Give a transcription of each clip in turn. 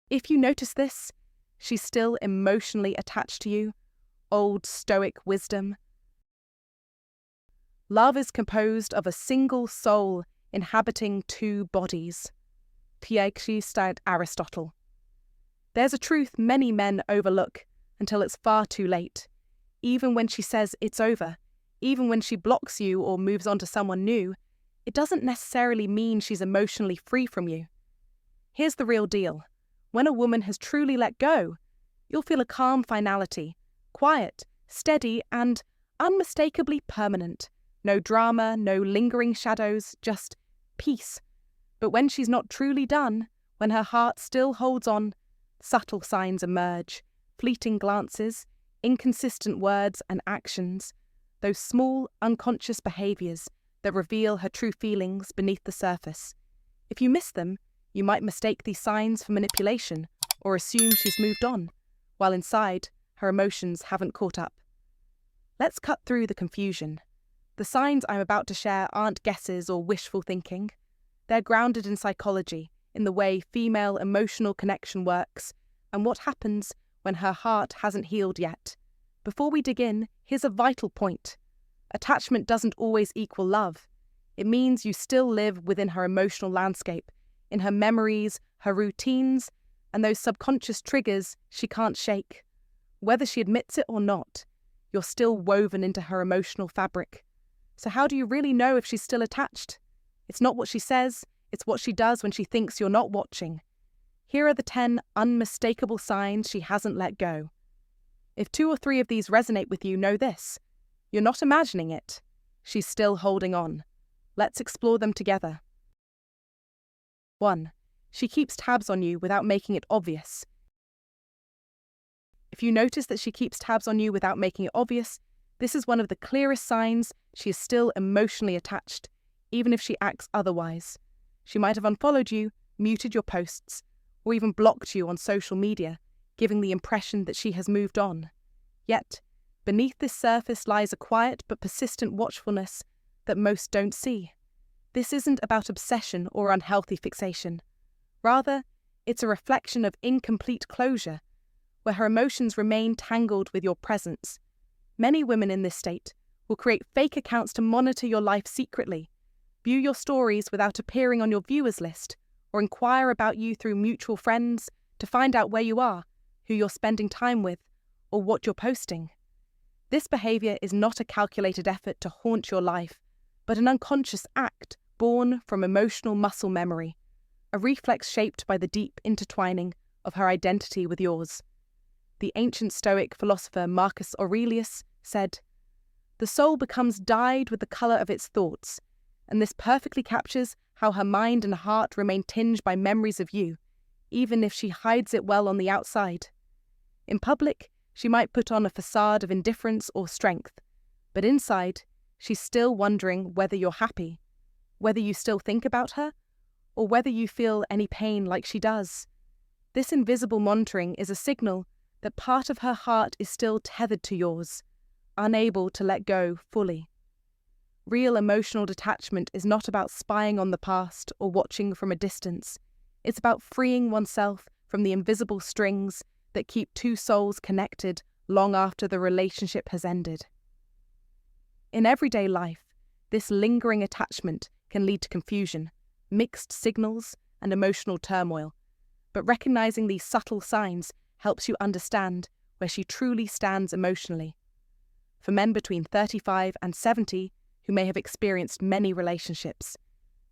If you notice this, she's still emotionally attached to you. Old Stoic wisdom. Love is composed of a single soul inhabiting two bodies. Coincidentally, Aristotle. There's a truth many men overlook until it's far too late. Even when she says it's over, even when she blocks you or moves on to someone new, it doesn't necessarily mean she's emotionally free from you. Here's the real deal. When a woman has truly let go, you'll feel a calm finality, quiet, steady, and unmistakably permanent. No drama, no lingering shadows, just peace. But when she's not truly done, when her heart still holds on, subtle signs emerge, fleeting glances, inconsistent words and actions, those small, unconscious behaviours that reveal her true feelings beneath the surface. If you miss them, you might mistake these signs for manipulation or assume she's moved on, while inside, her emotions haven't caught up. Let's cut through the confusion. The signs I'm about to share aren't guesses or wishful thinking. They're grounded in psychology, in the way female emotional connection works, and what happens when her heart hasn't healed yet. Before we dig in, here's a vital point. Attachment doesn't always equal love. It means you still live within her emotional landscape, in her memories, her routines, and those subconscious triggers she can't shake. Whether she admits it or not, you're still woven into her emotional fabric. So how do you really know if she's still attached? It's not what she says, it's what she does when she thinks you're not watching. Here are the 10 unmistakable signs she hasn't let go. If 2 or 3 of these resonate with you, know this. You're not imagining it. She's still holding on. Let's explore them together. 1. She keeps tabs on you without making it obvious. If you notice that she keeps tabs on you without making it obvious, this is one of the clearest signs she is still emotionally attached, even if she acts otherwise. She might have unfollowed you, muted your posts, or even blocked you on social media, giving the impression that she has moved on. Yet, beneath this surface lies a quiet but persistent watchfulness that most don't see. This isn't about obsession or unhealthy fixation. Rather, it's a reflection of incomplete closure, where her emotions remain tangled with your presence. Many women in this state will create fake accounts to monitor your life secretly, view your stories without appearing on your viewers list, or inquire about you through mutual friends to find out where you are, who you're spending time with, or what you're posting. This behaviour is not a calculated effort to haunt your life, but an unconscious act born from emotional muscle memory, a reflex shaped by the deep intertwining of her identity with yours. The ancient Stoic philosopher Marcus Aurelius said, "The soul becomes dyed with the colour of its thoughts," and this perfectly captures how her mind and heart remain tinged by memories of you, even if she hides it well on the outside. In public, she might put on a facade of indifference or strength, but inside, she's still wondering whether you're happy, whether you still think about her, or whether you feel any pain like she does. This invisible monitoring is a signal that part of her heart is still tethered to yours, unable to let go fully. Real emotional detachment is not about spying on the past or watching from a distance. It's about freeing oneself from the invisible strings that keep two souls connected long after the relationship has ended. In everyday life, this lingering attachment can lead to confusion, mixed signals, and emotional turmoil. But recognizing these subtle signs helps you understand where she truly stands emotionally. For men between 35 and 70 who may have experienced many relationships,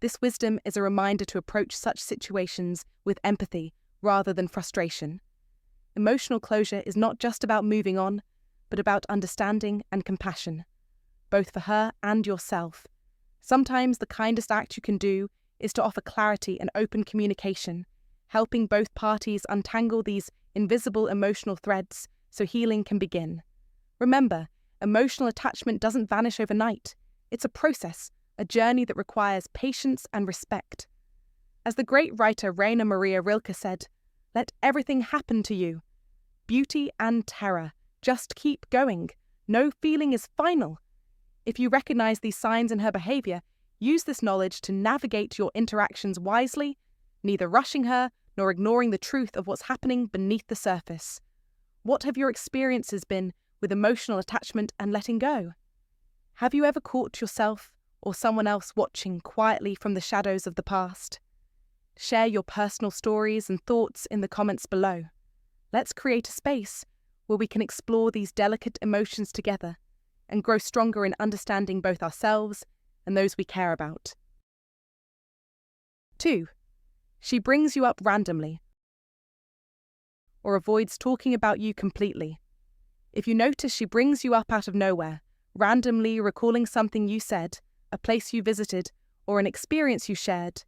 this wisdom is a reminder to approach such situations with empathy rather than frustration. Emotional closure is not just about moving on, but about understanding and compassion, both for her and yourself. Sometimes the kindest act you can do is to offer clarity and open communication, helping both parties untangle these invisible emotional threads so healing can begin. Remember, emotional attachment doesn't vanish overnight. It's a process, a journey that requires patience and respect. As the great writer Rainer Maria Rilke said, "Let everything happen to you. Beauty and terror. Just keep going. No feeling is final." If you recognize these signs in her behavior, use this knowledge to navigate your interactions wisely, neither rushing her nor ignoring the truth of what's happening beneath the surface. What have your experiences been with emotional attachment and letting go? Have you ever caught yourself or someone else watching quietly from the shadows of the past? Share your personal stories and thoughts in the comments below. Let's create a space where we can explore these delicate emotions together and grow stronger in understanding both ourselves and those we care about. 2. She brings you up randomly or avoids talking about you completely. If you notice she brings you up out of nowhere, randomly recalling something you said, a place you visited, or an experience you shared,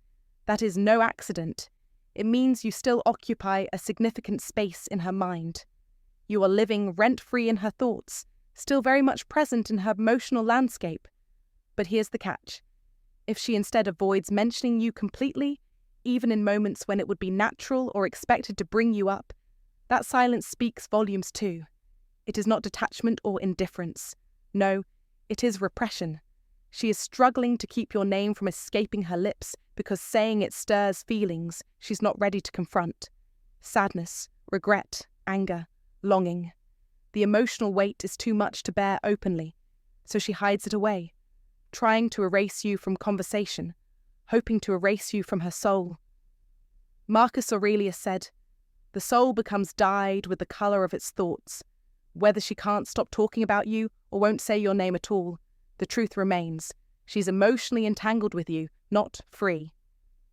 that is no accident. It means you still occupy a significant space in her mind. You are living rent-free in her thoughts, still very much present in her emotional landscape. But here's the catch. If she instead avoids mentioning you completely, even in moments when it would be natural or expected to bring you up, that silence speaks volumes too. It is not detachment or indifference. No, it is repression. She is struggling to keep your name from escaping her lips because saying it stirs feelings she's not ready to confront. Sadness, regret, anger, longing. The emotional weight is too much to bear openly, so she hides it away, trying to erase you from conversation, hoping to erase you from her soul. Marcus Aurelius said, "The soul becomes dyed with the colour of its thoughts. Whether she can't stop talking about you or won't say your name at all, the truth remains. She's emotionally entangled with you, not free."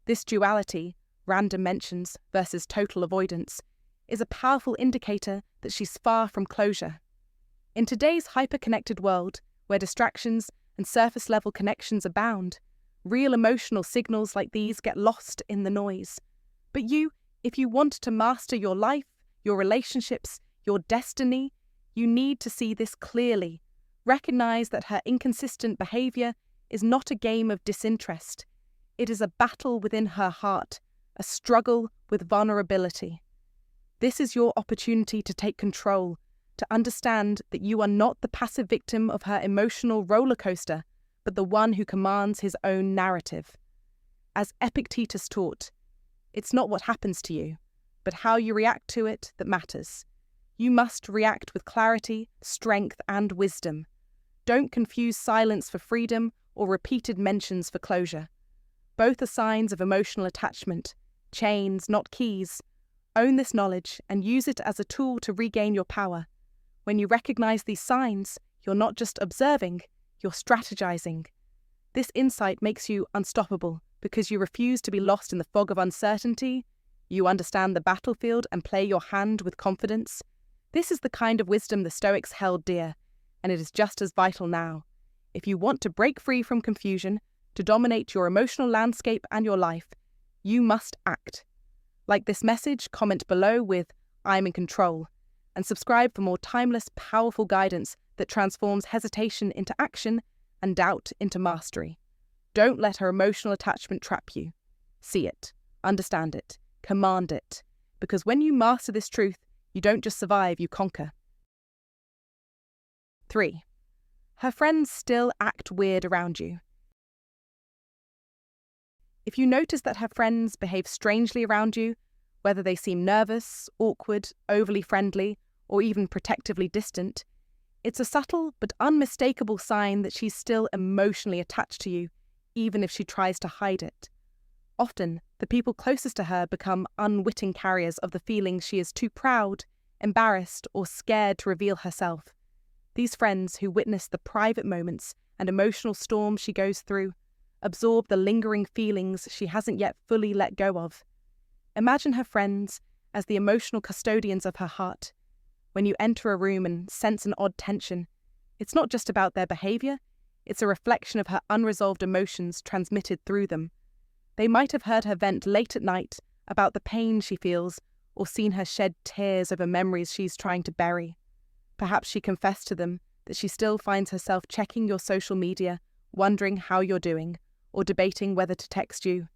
This duality, random mentions versus total avoidance, is a powerful indicator that she's far from closure. In today's hyper-connected world, where distractions and surface-level connections abound, real emotional signals like these get lost in the noise. But if you want to master your life, your relationships, your destiny, you need to see this clearly. Recognize that her inconsistent behavior is not a game of disinterest. It is a battle within her heart, a struggle with vulnerability. This is your opportunity to take control, to understand that you are not the passive victim of her emotional roller coaster, but the one who commands his own narrative. As Epictetus taught, it's not what happens to you, but how you react to it that matters. You must react with clarity, strength, and wisdom. Don't confuse silence for freedom or repeated mentions for closure. Both are signs of emotional attachment, chains, not keys. Own this knowledge and use it as a tool to regain your power. When you recognize these signs, you're not just observing, you're strategizing. This insight makes you unstoppable because you refuse to be lost in the fog of uncertainty. You understand the battlefield and play your hand with confidence. This is the kind of wisdom the Stoics held dear, and it is just as vital now. If you want to break free from confusion, to dominate your emotional landscape and your life, you must act. Like this message, comment below with "I'm in control," and subscribe for more timeless, powerful guidance that transforms hesitation into action and doubt into mastery. Don't let her emotional attachment trap you. See it, understand it, command it, because when you master this truth, you don't just survive, you conquer. 3. Her friends still act weird around you. If you notice that her friends behave strangely around you, whether they seem nervous, awkward, overly friendly, or even protectively distant, it's a subtle but unmistakable sign that she's still emotionally attached to you, even if she tries to hide it. Often, the people closest to her become unwitting carriers of the feeling she is too proud, embarrassed, or scared to reveal herself. These friends who witness the private moments and emotional storms she goes through absorb the lingering feelings she hasn't yet fully let go of. Imagine her friends as the emotional custodians of her heart. When you enter a room and sense an odd tension, it's not just about their behavior, it's a reflection of her unresolved emotions transmitted through them. They might have heard her vent late at night about the pain she feels, or seen her shed tears over memories she's trying to bury. Perhaps she confessed to them that she still finds herself checking your social media, wondering how you're doing, or debating whether to text you.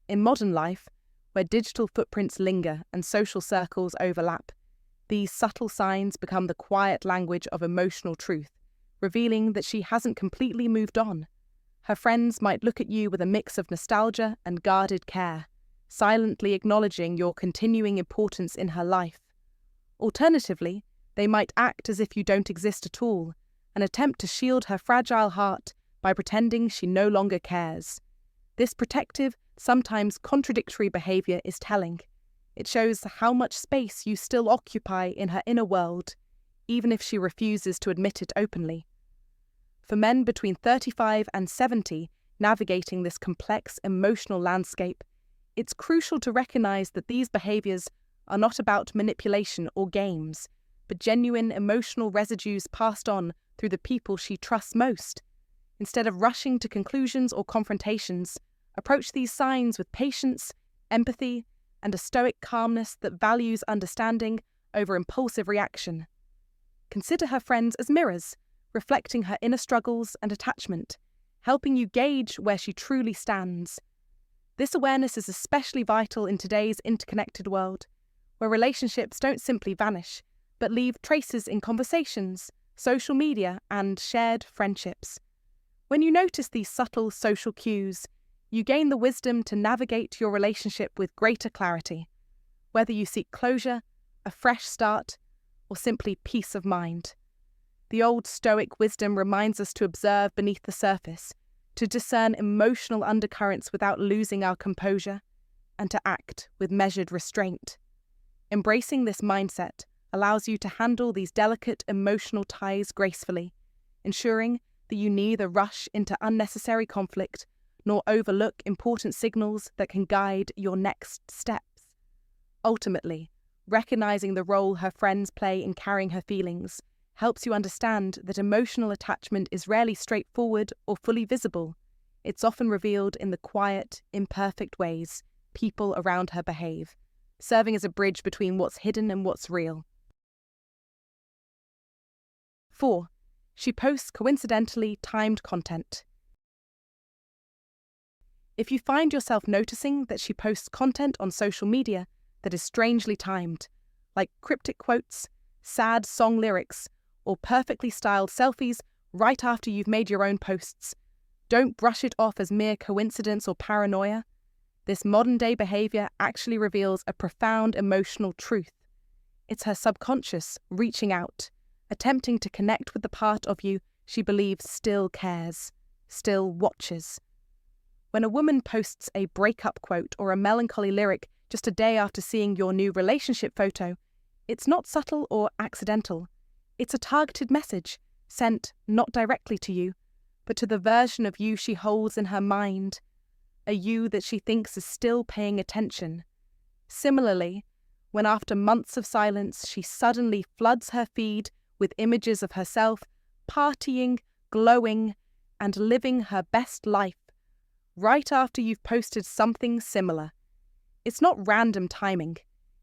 In modern life, where digital footprints linger and social circles overlap, these subtle signs become the quiet language of emotional truth, revealing that she hasn't completely moved on. Her friends might look at you with a mix of nostalgia and guarded care. silently acknowledging your continuing importance in her life. Alternatively, they might act as if you don't exist at all, and attempt to shield her fragile heart by pretending she no longer cares. This protective, sometimes contradictory behavior is telling. It shows how much space you still occupy in her inner world, even if she refuses to admit it openly. For men between 35 and 70 navigating this complex emotional landscape, it's crucial to recognize that these behaviors are not about manipulation or games, but genuine emotional residues passed on through the people she trusts most. Instead of rushing to conclusions or confrontations, approach these signs with patience, empathy, and a stoic calmness that values understanding over impulsive reaction. Consider her friends as mirrors, reflecting her inner struggles and attachment, helping you gauge where she truly stands. This awareness is especially vital in today's interconnected world, where relationships don't simply vanish, but leave traces in conversations, social media, and shared friendships. When you notice these subtle social cues, you gain the wisdom to navigate your relationship with greater clarity, whether you seek closure, a fresh start, or simply peace of mind. The old Stoic wisdom reminds us to observe beneath the surface, to discern emotional undercurrents without losing our composure, and to act with measured restraint. Embracing this mindset allows you to handle these delicate emotional ties gracefully, ensuring that you neither rush into unnecessary conflict nor overlook important signals that can guide your next steps. Ultimately, recognizing the role her friends play in carrying her feelings helps you understand that emotional attachment is rarely straightforward or fully visible. It's often revealed in the quiet, imperfect ways people around her behave, serving as a bridge between what's hidden and what's real. 4. She posts coincidentally timed content. If you find yourself noticing that she posts content on social media that is strangely timed, like cryptic quotes, sad song lyrics, or perfectly styled selfies right after you've made your own posts, don't brush it off as mere coincidence or paranoia. This modern-day behavior actually reveals a profound emotional truth. It's her subconscious reaching out, attempting to connect with the part of you she believes still cares, still watches. When a woman posts a breakup quote or a melancholy lyric just a day after seeing your new relationship photo, it's not subtle or accidental. It's a targeted message, sent not directly to you, but to the version of you she holds in her mind, a you that she thinks is still paying attention. Similarly, when after months of silence she suddenly floods her feed with images of herself partying, glowing, and living her best life, right after you've posted something similar. It's not random timing,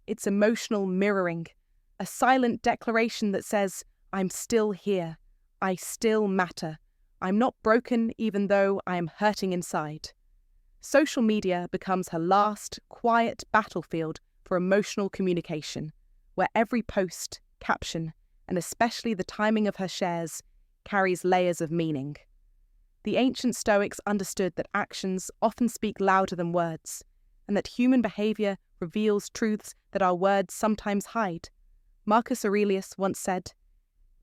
it's emotional mirroring, a silent declaration that says, I'm still here, I still matter, I'm not broken even though I am hurting inside. Social media becomes her last, quiet battlefield for emotional communication, where every post, caption, and especially the timing of her shares, carries layers of meaning. The ancient Stoics understood that actions often speak louder than words, and that human behavior reveals truths that our words sometimes hide. Marcus Aurelius once said,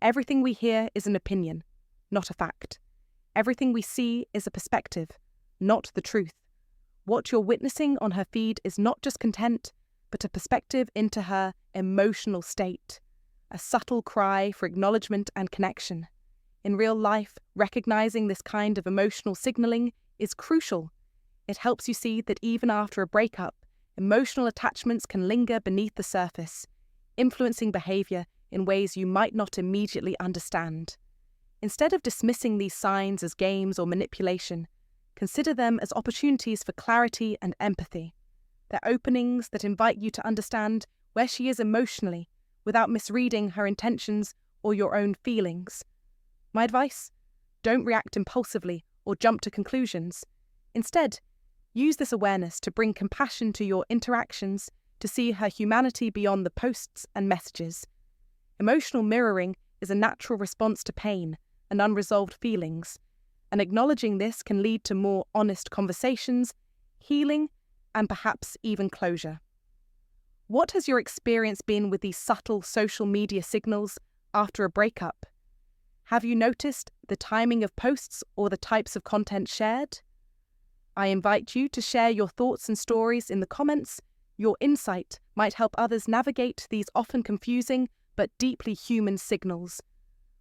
"Everything we hear is an opinion, not a fact. Everything we see is a perspective, not the truth. What you're witnessing on her feed is not just content, but a perspective into her emotional state, a subtle cry for acknowledgement and connection. In real life, recognizing this kind of emotional signaling is crucial. It helps you see that even after a breakup, emotional attachments can linger beneath the surface, influencing behavior in ways you might not immediately understand. Instead of dismissing these signs as games or manipulation, consider them as opportunities for clarity and empathy. They're openings that invite you to understand where she is emotionally without misreading her intentions or your own feelings. My advice? Don't react impulsively or jump to conclusions. Instead, use this awareness to bring compassion to your interactions, to see her humanity beyond the posts and messages. Emotional mirroring is a natural response to pain and unresolved feelings, and acknowledging this can lead to more honest conversations, healing, and perhaps even closure. What has your experience been with these subtle social media signals after a breakup? Have you noticed the timing of posts or the types of content shared? I invite you to share your thoughts and stories in the comments. Your insight might help others navigate these often confusing but deeply human signals.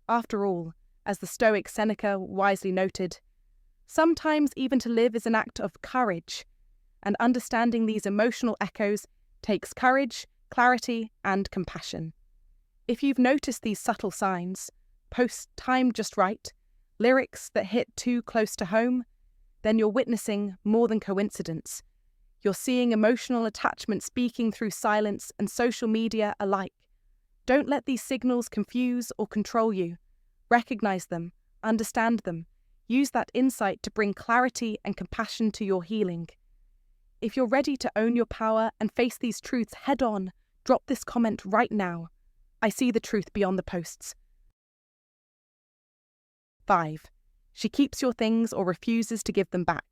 After all, as the Stoic Seneca wisely noted, sometimes even to live is an act of courage, and understanding these emotional echoes takes courage, clarity, and compassion. If you've noticed these subtle signs, posts timed just right, lyrics that hit too close to home, then you're witnessing more than coincidence. You're seeing emotional attachment speaking through silence and social media alike. Don't let these signals confuse or control you. Recognize them, understand them, use that insight to bring clarity and compassion to your healing. If you're ready to own your power and face these truths head on, drop this comment right now. I see the truth beyond the posts. 5. She keeps your things or refuses to give them back.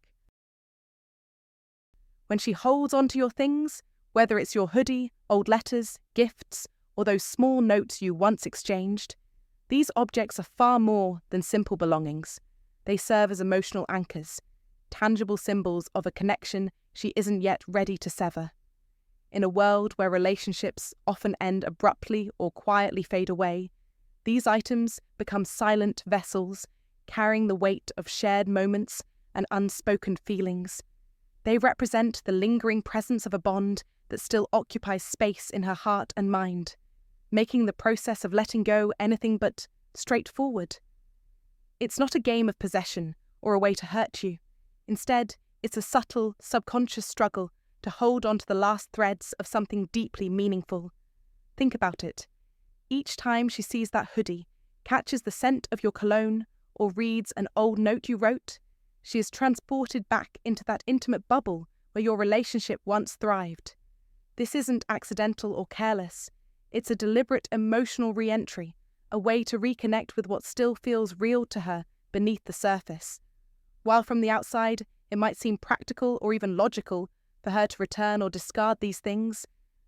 When she holds onto your things, whether it's your hoodie, old letters, gifts, or those small notes you once exchanged, these objects are far more than simple belongings. They serve as emotional anchors, tangible symbols of a connection she isn't yet ready to sever. In a world where relationships often end abruptly or quietly fade away, these items become silent vessels, carrying the weight of shared moments and unspoken feelings. They represent the lingering presence of a bond that still occupies space in her heart and mind, making the process of letting go anything but straightforward. It's not a game of possession or a way to hurt you. Instead, it's a subtle, subconscious struggle to hold on to the last threads of something deeply meaningful. Think about it. Each time she sees that hoodie, catches the scent of your cologne, or reads an old note you wrote, she is transported back into that intimate bubble where your relationship once thrived. This isn't accidental or careless. It's a deliberate emotional re-entry, a way to reconnect with what still feels real to her beneath the surface. While from the outside, it might seem practical or even logical for her to return or discard these things,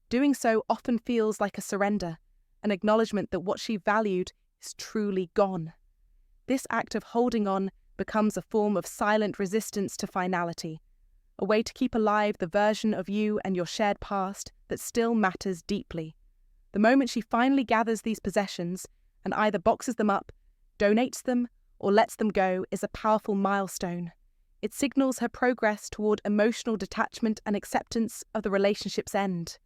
doing so often feels like a surrender, an acknowledgement that what she valued is truly gone. This act of holding on becomes a form of silent resistance to finality, a way to keep alive the version of you and your shared past that still matters deeply. The moment she finally gathers these possessions and either boxes them up, donates them, or lets them go is a powerful milestone. It signals her progress toward emotional detachment and acceptance of the relationship's end.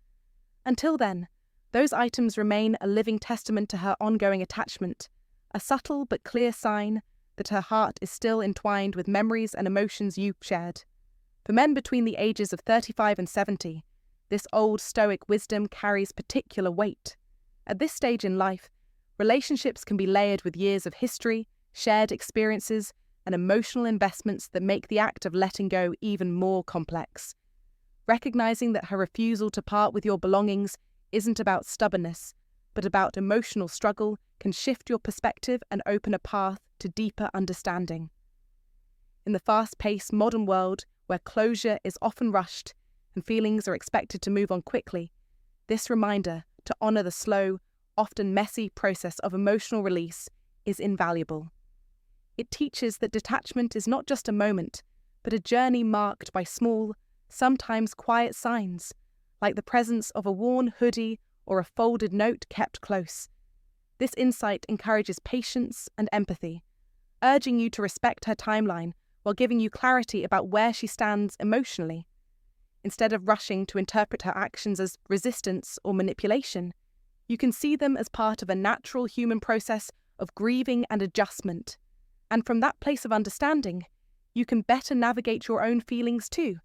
Until then, those items remain a living testament to her ongoing attachment, a subtle but clear sign that her heart is still entwined with memories and emotions you've shared. For men between the ages of 35 and 70, this old Stoic wisdom carries particular weight. At this stage in life, relationships can be layered with years of history, shared experiences, and emotional investments that make the act of letting go even more complex. Recognizing that her refusal to part with your belongings isn't about stubbornness, but about emotional struggle can shift your perspective and open a path to deeper understanding. In the fast-paced modern world, where closure is often rushed and feelings are expected to move on quickly, this reminder to honor the slow, often messy process of emotional release is invaluable. It teaches that detachment is not just a moment, but a journey marked by small, sometimes quiet signs, like the presence of a worn hoodie or a folded note kept close. This insight encourages patience and empathy, urging you to respect her timeline while giving you clarity about where she stands emotionally. Instead of rushing to interpret her actions as resistance or manipulation, you can see them as part of a natural human process of grieving and adjustment. And from that place of understanding, you can better navigate your own feelings too,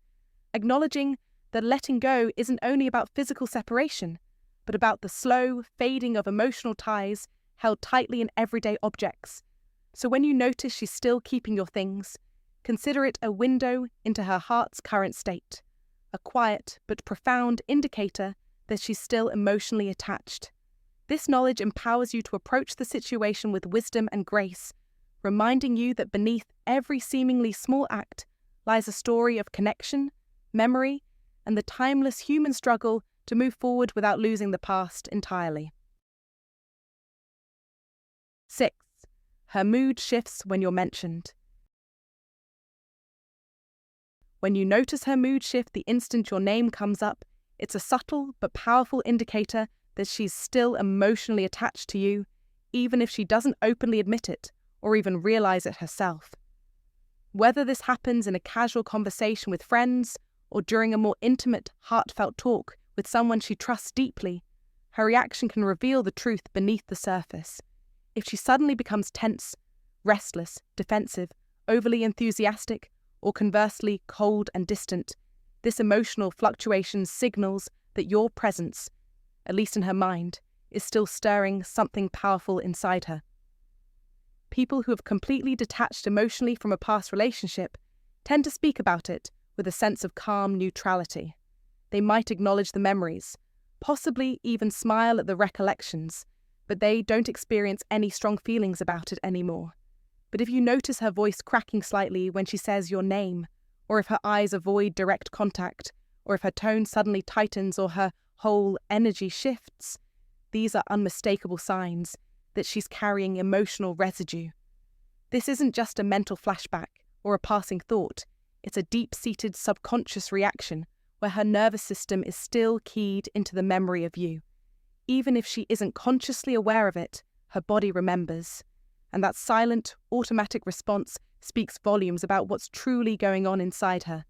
acknowledging that letting go isn't only about physical separation, but about the slow fading of emotional ties held tightly in everyday objects. So when you notice she's still keeping your things, consider it a window into her heart's current state, a quiet but profound indicator that she's still emotionally attached. This knowledge empowers you to approach the situation with wisdom and grace, reminding you that beneath every seemingly small act lies a story of connection, memory, and the timeless human struggle to move forward without losing the past entirely. 6. Her mood shifts when you're mentioned. When you notice her mood shift the instant your name comes up, it's a subtle but powerful indicator that she's still emotionally attached to you, even if she doesn't openly admit it or even realize it herself. Whether this happens in a casual conversation with friends or during a more intimate, heartfelt talk with someone she trusts deeply, her reaction can reveal the truth beneath the surface. If she suddenly becomes tense, restless, defensive, overly enthusiastic, or conversely cold and distant, this emotional fluctuation signals that your presence, at least in her mind, is still stirring something powerful inside her. People who have completely detached emotionally from a past relationship tend to speak about it with a sense of calm neutrality. They might acknowledge the memories, possibly even smile at the recollections, but they don't experience any strong feelings about it anymore. But if you notice her voice cracking slightly when she says your name, or if her eyes avoid direct contact, or if her tone suddenly tightens or her whole energy shifts, these are unmistakable signs that she's carrying emotional residue. This isn't just a mental flashback or a passing thought, it's a deep-seated subconscious reaction where her nervous system is still keyed into the memory of you. Even if she isn't consciously aware of it, her body remembers. And that silent, automatic response speaks volumes about what's truly going on inside her.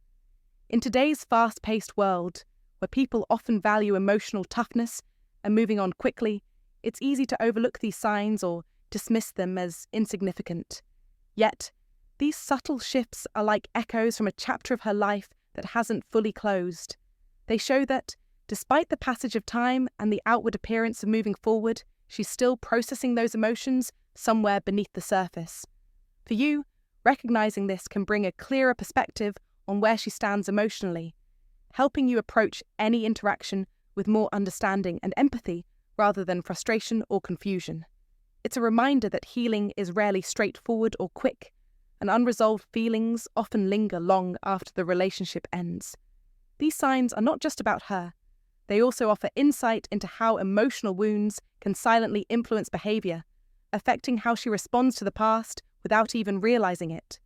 In today's fast-paced world, where people often value emotional toughness and moving on quickly, it's easy to overlook these signs or dismiss them as insignificant. Yet, these subtle shifts are like echoes from a chapter of her life that hasn't fully closed. They show that, despite the passage of time and the outward appearance of moving forward, she's still processing those emotions somewhere beneath the surface. For you, recognizing this can bring a clearer perspective on where she stands emotionally, helping you approach any interaction with more understanding and empathy rather than frustration or confusion. It's a reminder that healing is rarely straightforward or quick, and unresolved feelings often linger long after the relationship ends. These signs are not just about her. They also offer insight into how emotional wounds can silently influence behavior, affecting how she responds to the past without even realizing it.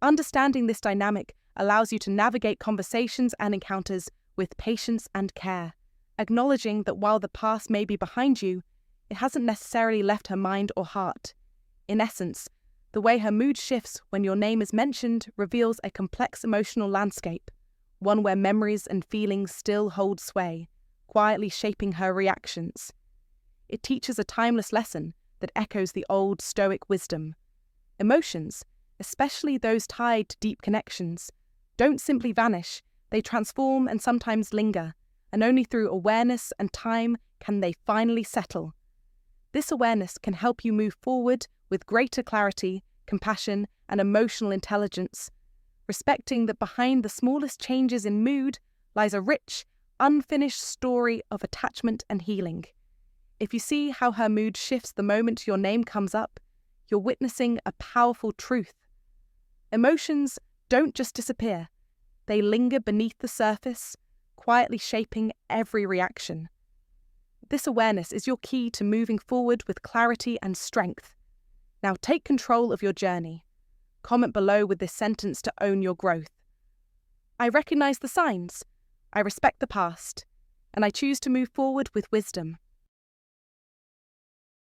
Understanding this dynamic allows you to navigate conversations and encounters with patience and care, acknowledging that while the past may be behind you, it hasn't necessarily left her mind or heart. In essence, the way her mood shifts when your name is mentioned reveals a complex emotional landscape, one where memories and feelings still hold sway, quietly shaping her reactions. It teaches a timeless lesson that echoes the old Stoic wisdom. Emotions, especially those tied to deep connections, don't simply vanish, they transform and sometimes linger, and only through awareness and time can they finally settle. This awareness can help you move forward with greater clarity, compassion, and emotional intelligence, respecting that behind the smallest changes in mood lies a rich, unfinished story of attachment and healing. If you see how her mood shifts the moment your name comes up, you're witnessing a powerful truth. Emotions don't just disappear, they linger beneath the surface, quietly shaping every reaction. This awareness is your key to moving forward with clarity and strength. Now take control of your journey. Comment below with this sentence to own your growth. I recognize the signs, I respect the past, and I choose to move forward with wisdom.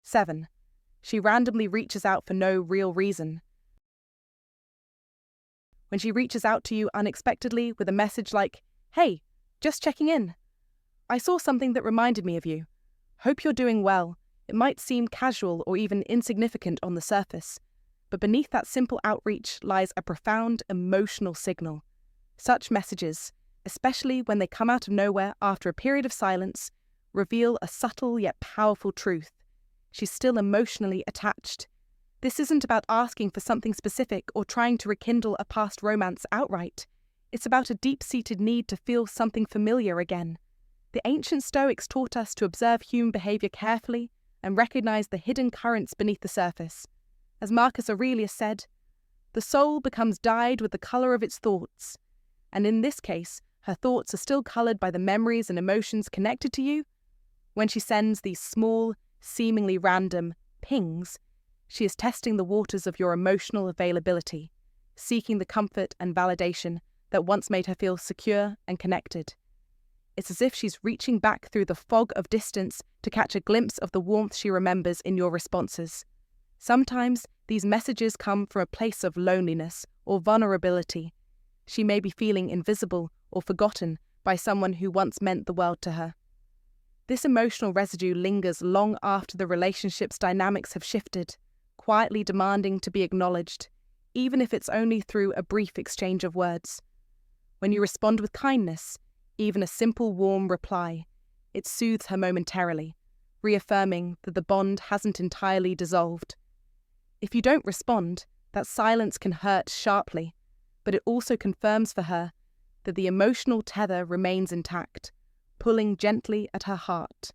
7. She randomly reaches out for no real reason. When she reaches out to you unexpectedly with a message like, "Hey, just checking in. I saw something that reminded me of you. Hope you're doing well." It might seem casual or even insignificant on the surface, but beneath that simple outreach lies a profound emotional signal. Such messages, especially when they come out of nowhere after a period of silence, reveal a subtle yet powerful truth. She's still emotionally attached. This isn't about asking for something specific or trying to rekindle a past romance outright. It's about a deep-seated need to feel something familiar again. The ancient Stoics taught us to observe human behavior carefully and recognize the hidden currents beneath the surface. As Marcus Aurelius said, "The soul becomes dyed with the color of its thoughts," and in this case, her thoughts are still coloured by the memories and emotions connected to you. When she sends these small, seemingly random pings, she is testing the waters of your emotional availability, seeking the comfort and validation that once made her feel secure and connected. It's as if she's reaching back through the fog of distance to catch a glimpse of the warmth she remembers in your responses. Sometimes these messages come from a place of loneliness or vulnerability. She may be feeling invisible or forgotten by someone who once meant the world to her. This emotional residue lingers long after the relationship's dynamics have shifted, quietly demanding to be acknowledged, even if it's only through a brief exchange of words. When you respond with kindness, even a simple warm reply, it soothes her momentarily, reaffirming that the bond hasn't entirely dissolved. If you don't respond, that silence can hurt sharply, but it also confirms for her that the emotional tether remains intact, pulling gently at her heart.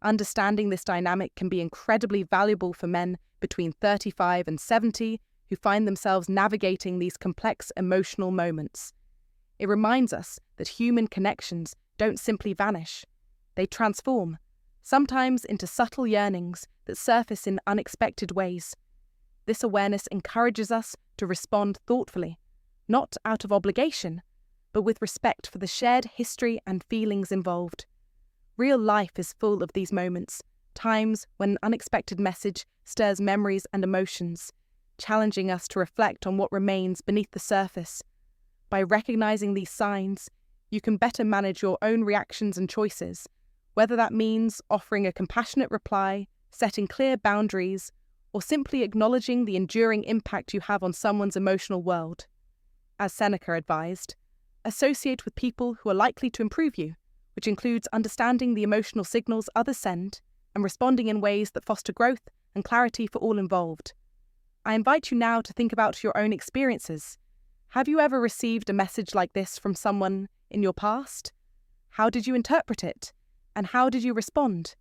Understanding this dynamic can be incredibly valuable for men between 35 and 70 who find themselves navigating these complex emotional moments. It reminds us that human connections don't simply vanish. They transform, sometimes into subtle yearnings that surface in unexpected ways. This awareness encourages us to respond thoughtfully, not out of obligation, but with respect for the shared history and feelings involved. Real life is full of these moments, times when an unexpected message stirs memories and emotions, challenging us to reflect on what remains beneath the surface. By recognizing these signs, you can better manage your own reactions and choices, whether that means offering a compassionate reply, setting clear boundaries, or simply acknowledging the enduring impact you have on someone's emotional world. As Seneca advised, associate with people who are likely to improve you, which includes understanding the emotional signals others send and responding in ways that foster growth and clarity for all involved. I invite you now to think about your own experiences. Have you ever received a message like this from someone in your past? How did you interpret it? And how did you respond?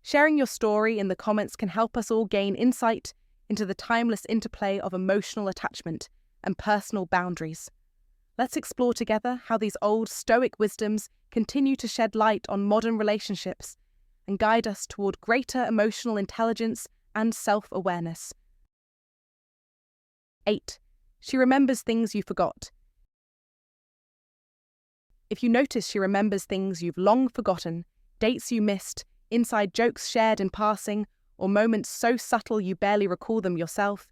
Sharing your story in the comments can help us all gain insight into the timeless interplay of emotional attachment and personal boundaries. Let's explore together how these old Stoic wisdoms continue to shed light on modern relationships and guide us toward greater emotional intelligence and self-awareness. 8. She remembers things you forgot. If you notice she remembers things you've long forgotten, dates you missed, inside jokes shared in passing, or moments so subtle you barely recall them yourself,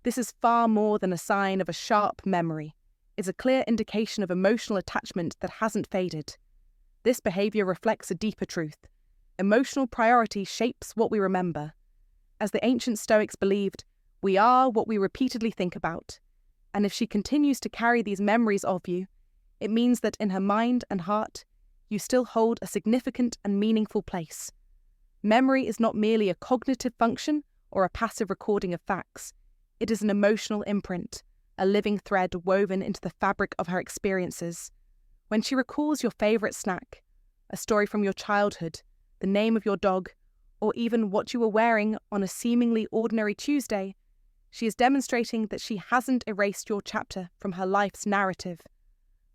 this is far more than a sign of a sharp memory. It's a clear indication of emotional attachment that hasn't faded. This behaviour reflects a deeper truth. Emotional priority shapes what we remember. As the ancient Stoics believed, we are what we repeatedly think about. And if she continues to carry these memories of you, it means that in her mind and heart, you still hold a significant and meaningful place. Memory is not merely a cognitive function or a passive recording of facts. It is an emotional imprint, a living thread woven into the fabric of her experiences. When she recalls your favourite snack, a story from your childhood, the name of your dog, or even what you were wearing on a seemingly ordinary Tuesday, she is demonstrating that she hasn't erased your chapter from her life's narrative.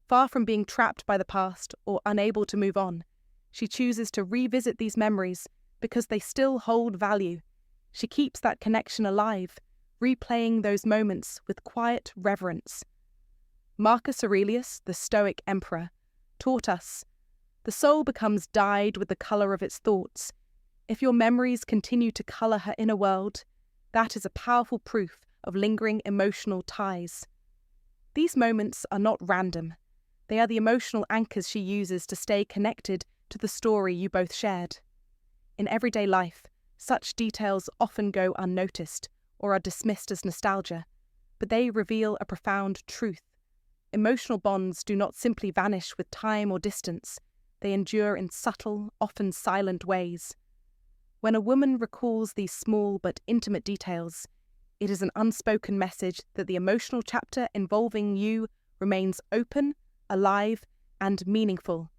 Far from being trapped by the past or unable to move on, she chooses to revisit these memories because they still hold value. She keeps that connection alive, replaying those moments with quiet reverence. Marcus Aurelius, the Stoic emperor, taught us, "The soul becomes dyed with the colour of its thoughts. If your memories continue to colour her inner world, that is a powerful proof of lingering emotional ties." These moments are not random. They are the emotional anchors she uses to stay connected to the story you both shared. In everyday life, such details often go unnoticed or are dismissed as nostalgia, but they reveal a profound truth. Emotional bonds do not simply vanish with time or distance. They endure in subtle, often silent ways. When a woman recalls these small but intimate details, it is an unspoken message that the emotional chapter involving you remains open, alive, and meaningful.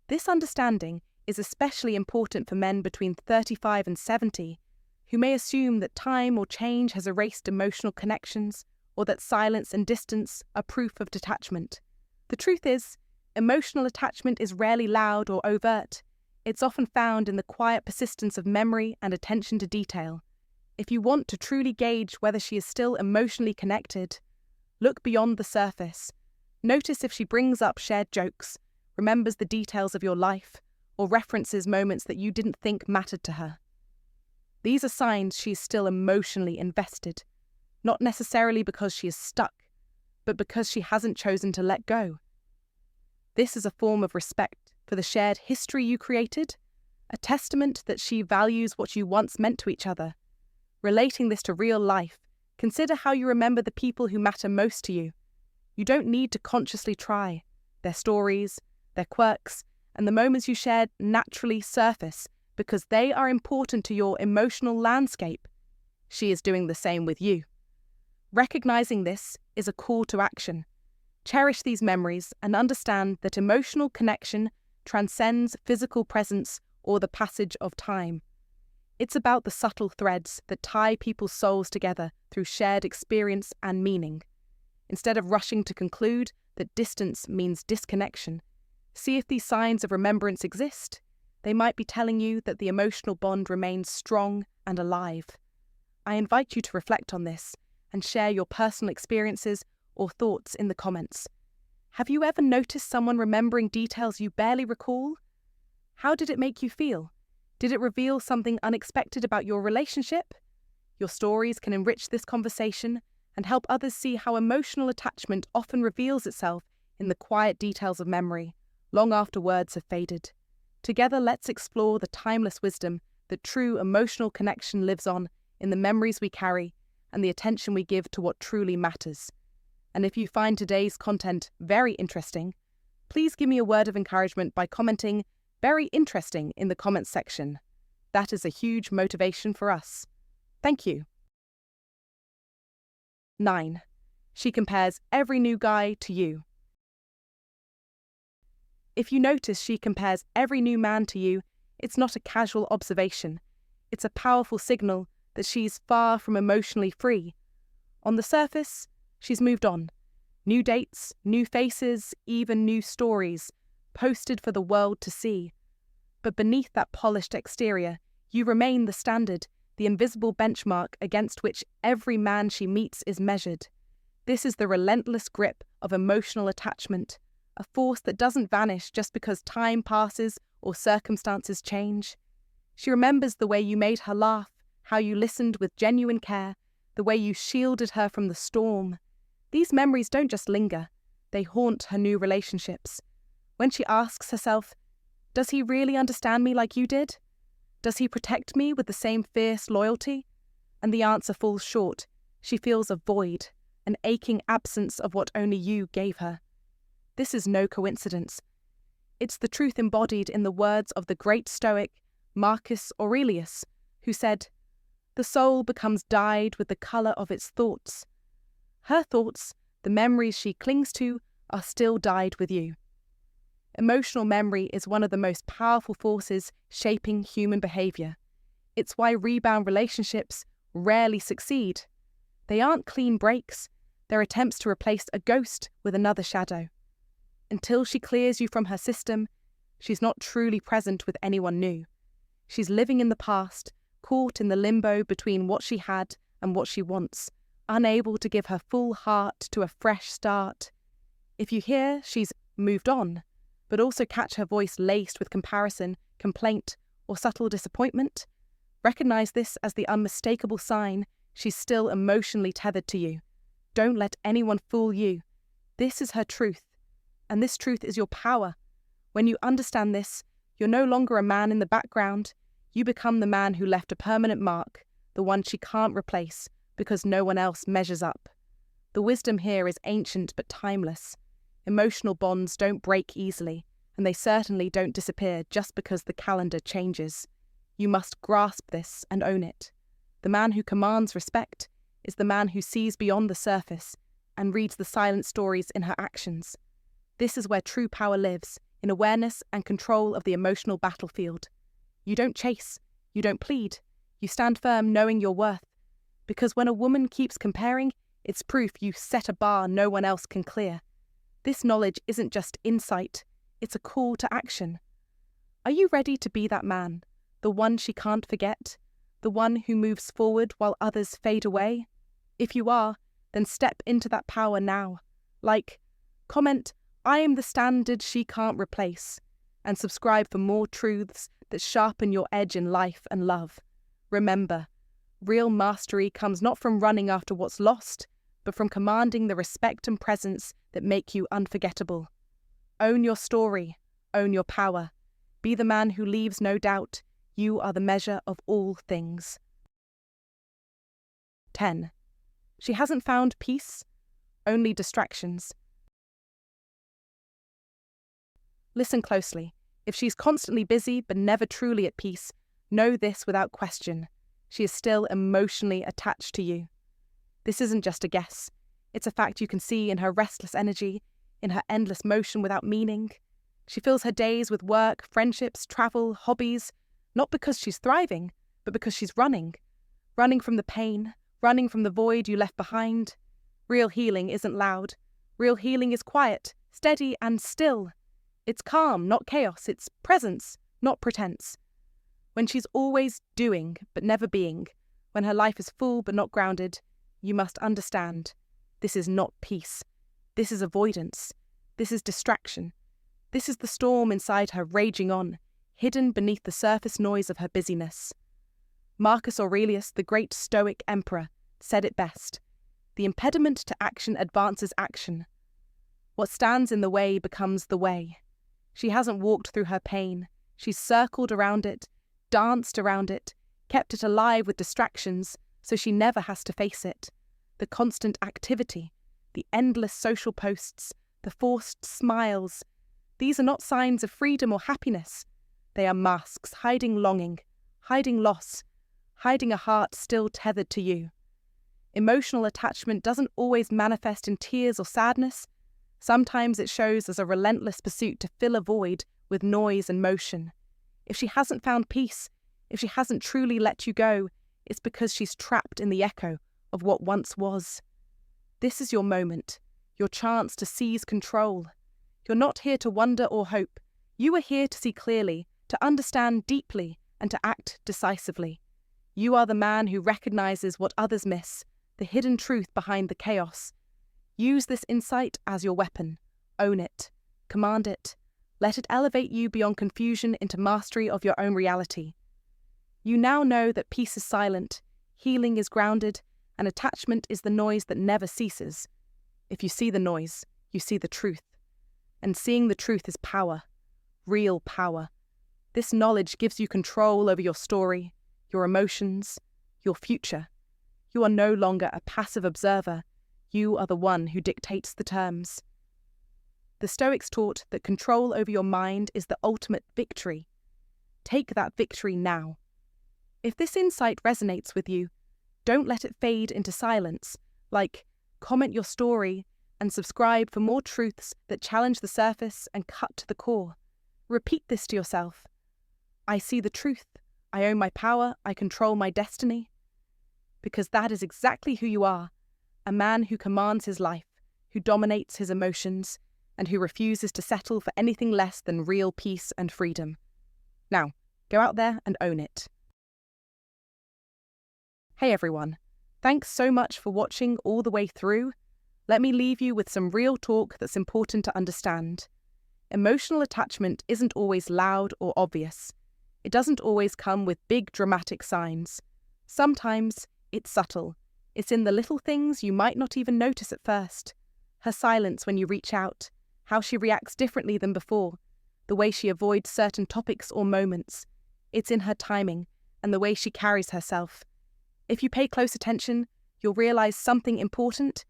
This understanding is especially important for men between 35 and 70, who may assume that time or change has erased emotional connections, or that silence and distance are proof of detachment. The truth is, Emotional attachment is rarely loud or overt. It's often found in the quiet persistence of memory and attention to detail. If you want to truly gauge whether she is still emotionally connected, look beyond the surface. Notice if she brings up shared jokes, remembers the details of your life, or references moments that you didn't think mattered to her. These are signs she is still emotionally invested, not necessarily because she is stuck, but because she hasn't chosen to let go. This is a form of respect for the shared history you created, a testament that she values what you once meant to each other. Relating this to real life, consider how you remember the people who matter most to you. You don't need to consciously try. Their stories, their quirks, and the moments you shared naturally surface because they are important to your emotional landscape. She is doing the same with you. Recognizing this is a call to action. Cherish these memories and understand that emotional connection transcends physical presence or the passage of time. It's about the subtle threads that tie people's souls together through shared experience and meaning. Instead of rushing to conclude that distance means disconnection, see if these signs of remembrance exist. They might be telling you that the emotional bond remains strong and alive. I invite you to reflect on this and share your personal experiences or thoughts in the comments. Have you ever noticed someone remembering details you barely recall? How did it make you feel? Did it reveal something unexpected about your relationship? Your stories can enrich this conversation and help others see how emotional attachment often reveals itself in the quiet details of memory, long after words have faded. Together, let's explore the timeless wisdom that true emotional connection lives on in the memories we carry and the attention we give to what truly matters. And if you find today's content very interesting, please give me a word of encouragement by commenting "very interesting" in the comments section. That is a huge motivation for us. Thank you. 9. She compares every new guy to you. If you notice she compares every new man to you, it's not a casual observation. It's a powerful signal that she's far from emotionally free. On the surface, she's moved on. New dates, new faces, even new stories, posted for the world to see. But beneath that polished exterior, you remain the standard, the invisible benchmark against which every man she meets is measured. This is the relentless grip of emotional attachment, a force that doesn't vanish just because time passes or circumstances change. She remembers the way you made her laugh, how you listened with genuine care, the way you shielded her from the storm. These memories don't just linger, they haunt her new relationships. When she asks herself, "Does he really understand me like you did? Does he protect me with the same fierce loyalty?" And the answer falls short. She feels a void, an aching absence of what only you gave her. This is no coincidence. It's the truth embodied in the words of the great Stoic Marcus Aurelius, who said, "The soul becomes dyed with the colour of its thoughts." Her thoughts, the memories she clings to, are still dyed with you. Emotional memory is one of the most powerful forces shaping human behaviour. It's why rebound relationships rarely succeed. They aren't clean breaks, they're attempts to replace a ghost with another shadow. Until she clears you from her system, she's not truly present with anyone new. She's living in the past, caught in the limbo between what she had and what she wants, unable to give her full heart to a fresh start. If you hear she's moved on, but also catch her voice laced with comparison, complaint, or subtle disappointment, recognize this as the unmistakable sign she's still emotionally tethered to you. Don't let anyone fool you. This is her truth, and this truth is your power. When you understand this, you're no longer a man in the background. You become the man who left a permanent mark, the one she can't replace because no one else measures up. The wisdom here is ancient but timeless. Emotional bonds don't break easily, and they certainly don't disappear just because the calendar changes. You must grasp this and own it. The man who commands respect is the man who sees beyond the surface and reads the silent stories in her actions. This is where true power lives, in awareness and control of the emotional battlefield. You don't chase, you don't plead, you stand firm knowing your worth. Because when a woman keeps comparing, it's proof you set a bar no one else can clear. This knowledge isn't just insight, It's a call to action. Are you ready to be that man, the one she can't forget, the one who moves forward while others fade away? If you are, then step into that power now. Comment, "I am the standard she can't replace," and subscribe for more truths that sharpen your edge in life and love. Remember, real mastery comes not from running after what's lost, but from commanding the respect and presence that make you unforgettable. Own your story, own your power. Be the man who leaves no doubt. You are the measure of all things. 10. She hasn't found peace, only distractions. Listen closely. If she's constantly busy but never truly at peace, know this without question. She is still emotionally attached to you. This isn't just a guess. It's a fact you can see in her restless energy, in her endless motion without meaning. She fills her days with work, friendships, travel, hobbies, not because she's thriving, but because she's running. Running from the pain, running from the void you left behind. Real healing isn't loud. Real healing is quiet, steady and still. It's calm, not chaos. It's presence, not pretense. When she's always doing, but never being, when her life is full but not grounded, you must understand. This is not peace. This is avoidance. This is distraction. This is the storm inside her raging on, hidden beneath the surface noise of her busyness. Marcus Aurelius, the great Stoic emperor, said it best. The impediment to action advances action. What stands in the way becomes the way. She hasn't walked through her pain. She's circled around it, danced around it, kept it alive with distractions, so she never has to face it. The constant activity, the endless social posts, the forced smiles. These are not signs of freedom or happiness. They are masks hiding longing, hiding loss, hiding a heart still tethered to you. Emotional attachment doesn't always manifest in tears or sadness. Sometimes it shows as a relentless pursuit to fill a void with noise and motion. If she hasn't found peace, if she hasn't truly let you go, it's because she's trapped in the echo of what once was. This is your moment, your chance to seize control. You're not here to wonder or hope. You are here to see clearly, to understand deeply, and to act decisively. You are the man who recognizes what others miss, the hidden truth behind the chaos. Use this insight as your weapon. Own it. Command it. Let it elevate you beyond confusion into mastery of your own reality. You now know that peace is silent, healing is grounded, and attachment is the noise that never ceases. If you see the noise, you see the truth. And seeing the truth is power. Real power. This knowledge gives you control over your story, your emotions, your future. You are no longer a passive observer. You are the one who dictates the terms. The Stoics taught that control over your mind is the ultimate victory. Take that victory now. If this insight resonates with you, don't let it fade into silence. Comment your story and subscribe for more truths that challenge the surface and cut to the core. Repeat this to yourself. I see the truth. I own my power. I control my destiny. Because that is exactly who you are. A man who commands his life, who dominates his emotions, and who refuses to settle for anything less than real peace and freedom. Now, go out there and own it. Hey everyone, thanks so much for watching all the way through. Let me leave you with some real talk that's important to understand. Emotional attachment isn't always loud or obvious. It doesn't always come with big dramatic signs. Sometimes it's subtle. It's in the little things you might not even notice at first. Her silence when you reach out, how she reacts differently than before, the way she avoids certain topics or moments. It's in her timing and the way she carries herself. If you pay close attention, you'll realize something important.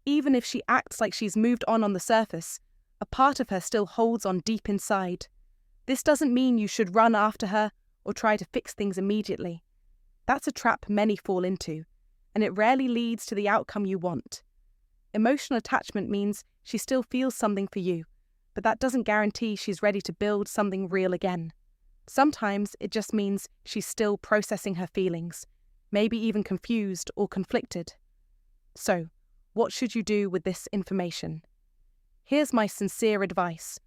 Even if she acts like she's moved on the surface, a part of her still holds on deep inside. This doesn't mean you should run after her or try to fix things immediately. That's a trap many fall into, and it rarely leads to the outcome you want. Emotional attachment means she still feels something for you, but that doesn't guarantee she's ready to build something real again. Sometimes it just means she's still processing her feelings, maybe even confused or conflicted. So, what should you do with this information? Here's my sincere advice.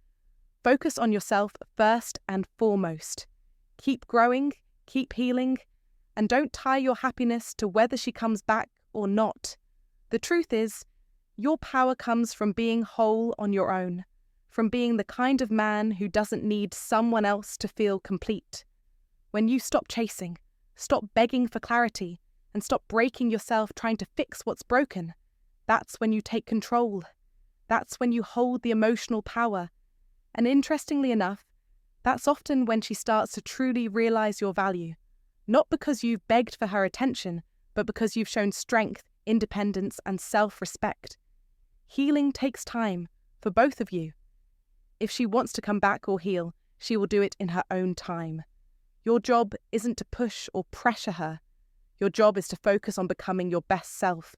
Focus on yourself first and foremost. Keep growing, keep healing, and don't tie your happiness to whether she comes back or not. The truth is, your power comes from being whole on your own, from being the kind of man who doesn't need someone else to feel complete. When you stop chasing, stop begging for clarity, and stop breaking yourself trying to fix what's broken, that's when you take control. That's when you hold the emotional power. And interestingly enough, that's often when she starts to truly realize your value. Not because you've begged for her attention, but because you've shown strength, independence, and self-respect. Healing takes time, for both of you. If she wants to come back or heal, she will do it in her own time. Your job isn't to push or pressure her. Your job is to focus on becoming your best self.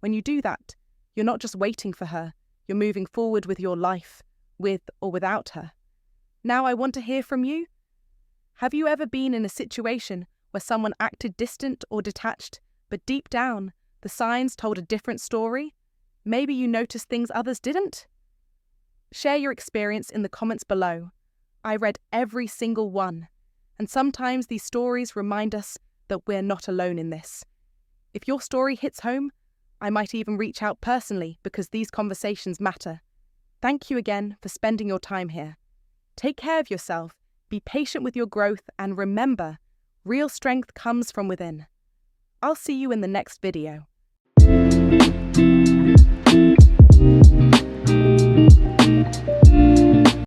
When you do that, you're not just waiting for her, you're moving forward with your life, with or without her. Now I want to hear from you. Have you ever been in a situation where someone acted distant or detached, but deep down, the signs told a different story? Maybe you noticed things others didn't? Share your experience in the comments below. I read every single one, and sometimes these stories remind us that we're not alone in this. If your story hits home, I might even reach out personally because these conversations matter. Thank you again for spending your time here. Take care of yourself, be patient with your growth, and remember, real strength comes from within. I'll see you in the next video.